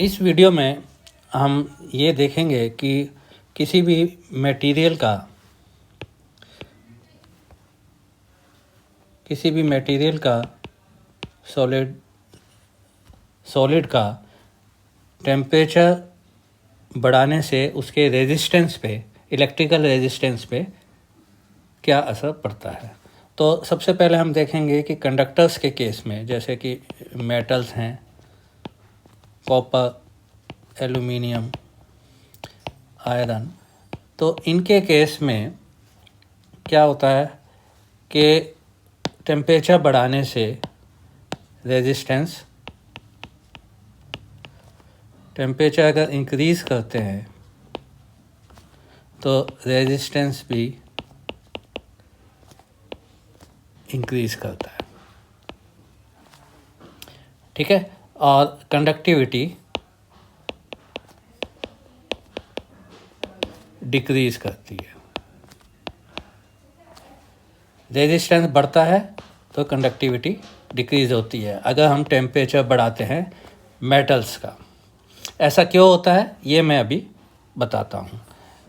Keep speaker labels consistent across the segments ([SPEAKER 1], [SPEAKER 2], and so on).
[SPEAKER 1] इस वीडियो में हम ये देखेंगे कि किसी भी मटेरियल का सॉलिड का टेम्परेचर बढ़ाने से उसके रेजिस्टेंस पे, इलेक्ट्रिकल रेजिस्टेंस पे क्या असर पड़ता है। तो सबसे पहले हम देखेंगे कि कंडक्टर्स के केस में, जैसे कि मेटल्स हैं, कॉपर, एल्युमिनियम, आयरन, तो इनके केस में क्या होता है कि टेम्परेचर बढ़ाने से टेम्परेचर अगर इंक्रीज़ करते हैं तो रेजिस्टेंस भी इंक्रीज़ करता है, ठीक है। और कंडक्टिविटी डिक्रीज़ करती है। रेजिस्टेंस बढ़ता है तो कंडक्टिविटी डिक्रीज़ होती है अगर हम टेम्परेचर बढ़ाते हैं मेटल्स का। ऐसा क्यों होता है ये मैं अभी बताता हूँ।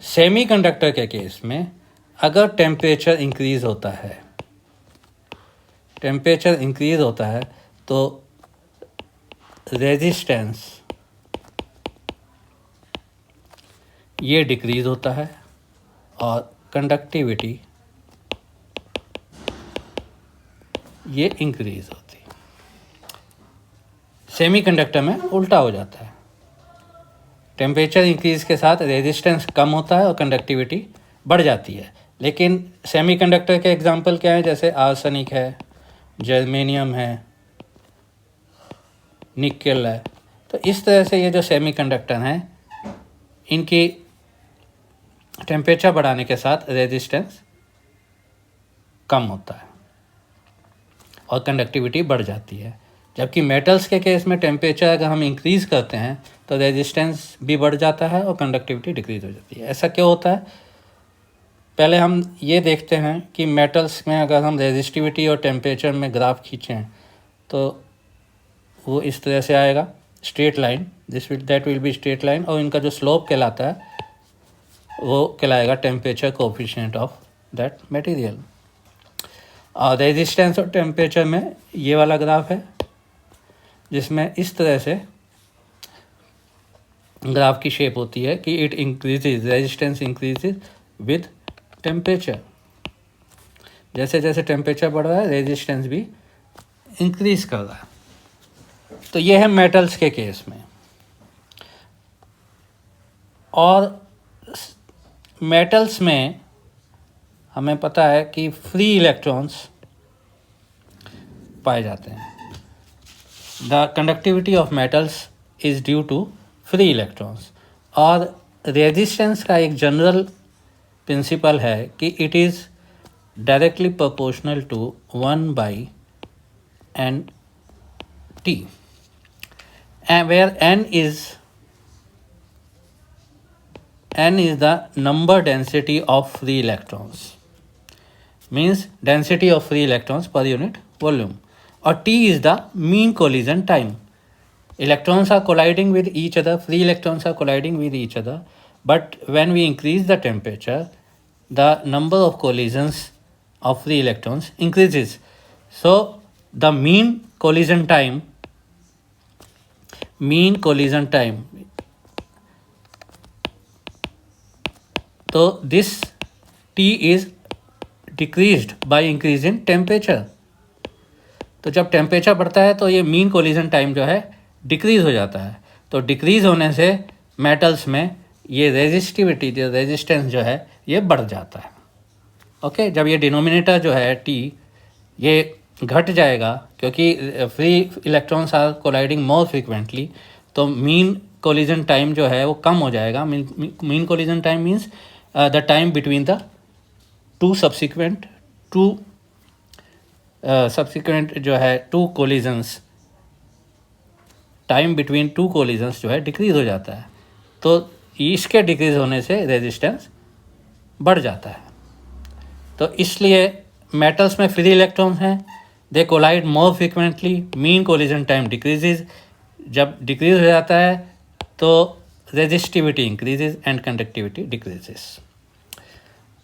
[SPEAKER 1] सेमीकंडक्टर के केस में अगर टेम्परेचर इंक्रीज़ होता है तो रेजिस्टेंस ये डिक्रीज़ होता है और कंडक्टिविटी ये इंक्रीज़ होती है। सेमीकंडक्टर में उल्टा हो जाता है, टेम्परेचर इंक्रीज़ के साथ रेजिस्टेंस कम होता है और कंडक्टिविटी बढ़ जाती है। लेकिन सेमीकंडक्टर के एग्जांपल क्या हैं, जैसे आर्सेनिक है, जर्मेनियम है, निकेल है। तो इस तरह से ये जो सेमीकंडक्टर हैं इनकी टेम्परेचर बढ़ाने के साथ रेजिस्टेंस कम होता है और कंडक्टिविटी बढ़ जाती है। जबकि मेटल्स के केस में टेम्परेचर अगर हम इंक्रीज़ करते हैं तो रेजिस्टेंस भी बढ़ जाता है और कंडक्टिविटी डिक्रीज़ हो जाती है। ऐसा क्यों होता है, पहले हम ये देखते हैं कि मेटल्स में अगर हम रेजिस्टिविटी और टेम्परेचर में ग्राफ खींचें तो वो इस तरह से आएगा, straight line, that will be straight line, और इनका जो स्लोप कहलाता है वो कहलाएगा temperature coefficient of that material. और रेजिस्टेंस और टेम्परेचर में ये वाला ग्राफ है जिसमें इस तरह से ग्राफ की शेप होती है कि it increases, resistance increases with temperature. जैसे जैसे टेम्परेचर बढ़ रहा है रेजिस्टेंस भी इंक्रीज कर रहा है। तो ये है मेटल्स के केस में। और मेटल्स में हमें पता है कि फ्री इलेक्ट्रॉन्स पाए जाते हैं। The conductivity of metals is due to free electrons. और रेजिस्टेंस का एक जनरल प्रिंसिपल है कि it is directly proportional to 1/N/T, where N is the number density of free electrons, means density of free electrons per unit volume, or T is the mean collision time. Electrons are colliding with each other, free electrons are colliding with each other, but when we increase the temperature, the number of collisions of free electrons increases. So the mean collision time, so this T is decreased by increase in temperature. तो जब temperature बढ़ता है तो ये mean collision time जो है decrease हो जाता है। तो डिक्रीज़ होने से मेटल्स में ये रेजिस्टिविटी, जो रेजिस्टेंस जो है ये बढ़ जाता है। ओके, जब ये डिनोमिनेटर जो है T ये घट जाएगा क्योंकि free electrons are colliding more frequently, तो मीन कोलिजन टाइम जो है वो कम हो जाएगा। Mean collision time means the time between the two subsequent जो है two collisions, time between two collisions जो है डिक्रीज़ हो जाता है। तो इसके डिक्रीज़ होने से रेजिस्टेंस बढ़ जाता है। तो इसलिए मेटल्स में फ्री इलेक्ट्रॉन्स हैं, they collide more frequently, mean collision time decreases. जब डिक्रीज हो जाता है तो resistivity increases and conductivity decreases.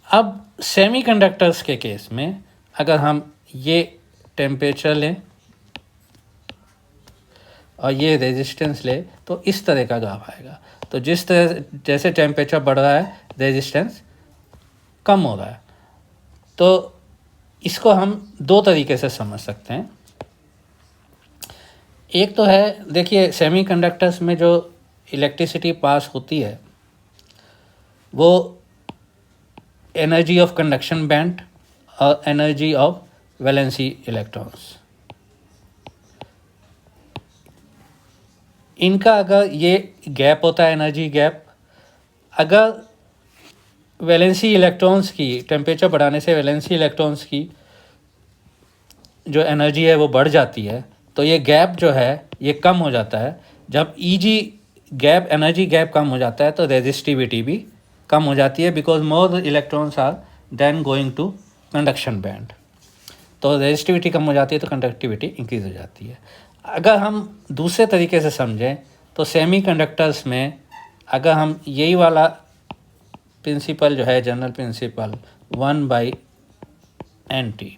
[SPEAKER 1] अब सेमीकंडक्टर्स के केस में अगर हम ये टेम्परेचर लें और ये रेजिस्टेंस ले तो इस तरह का ग्राफ आएगा। तो जिस तरह जैसे टेम्परेचर बढ़ रहा है रेजिस्टेंस कम हो रहा है। तो इसको हम दो तरीके से समझ सकते हैं। एक तो है, देखिए सेमीकंडक्टर्स में जो इलेक्ट्रिसिटी पास होती है वो एनर्जी ऑफ कंडक्शन बैंड और एनर्जी ऑफ वैलेंसी इलेक्ट्रॉन्स, इनका अगर ये गैप होता है एनर्जी गैप, अगर वैलेंसी इलेक्ट्रॉन्स की टेम्परेचर बढ़ाने से वैलेंसी इलेक्ट्रॉन्स की जो एनर्जी है वो बढ़ जाती है तो ये गैप जो है ये कम हो जाता है। जब ईजी गैप एनर्जी गैप कम हो जाता है तो रेजिस्टिविटी भी कम हो जाती है, because more electrons are then going to conduction band. तो रेजिस्टिविटी कम हो जाती है तो कंडक्टिविटी इंक्रीज हो जाती है। अगर हम दूसरे तरीके से समझें तो सेमीकंडक्टर्स में अगर हम यही वाला प्रिंसिपल जो है general principle 1/NT,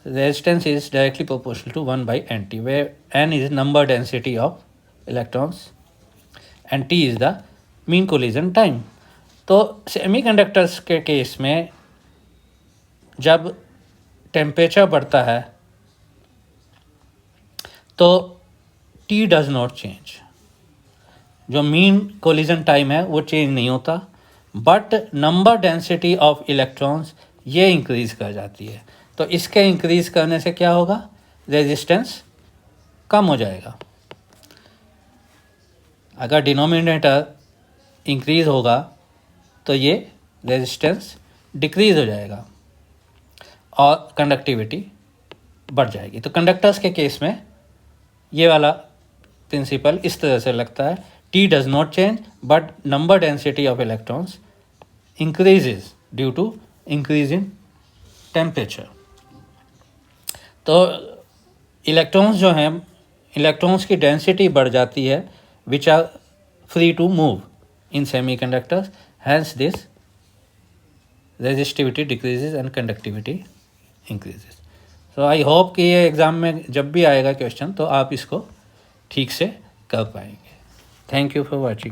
[SPEAKER 1] resistance is directly proportional to 1/NT, where N is number density of electrons and T is the mean collision time। तो सेमीकंडक्टर्स के केस में जब टेम्परेचर बढ़ता है तो T डज नॉट चेंज, जो मीन कोलिजन टाइम है वो चेंज नहीं होता, but number density of electrons ये इंक्रीज कर जाती है। तो इसके इंक्रीज करने से क्या होगा, रेजिस्टेंस कम हो जाएगा। अगर डिनोमिनेटर इंक्रीज होगा तो ये रेजिस्टेंस डिक्रीज हो जाएगा और कंडक्टिविटी बढ़ जाएगी। तो कंडक्टर्स के केस में ये वाला प्रिंसिपल इस तरह से लगता है, T does not change but number density of electrons increases due to increase in temperature. तो इलेक्ट्रॉन्स जो हैं, इलेक्ट्रॉन्स की डेंसिटी बढ़ जाती है which are free to move in semiconductors, hence this resistivity decreases and conductivity increases. So I hope कि ये एग्ज़ाम में जब भी आएगा क्वेश्चन तो आप इसको ठीक से कर पाएंगे। Thank you for watching.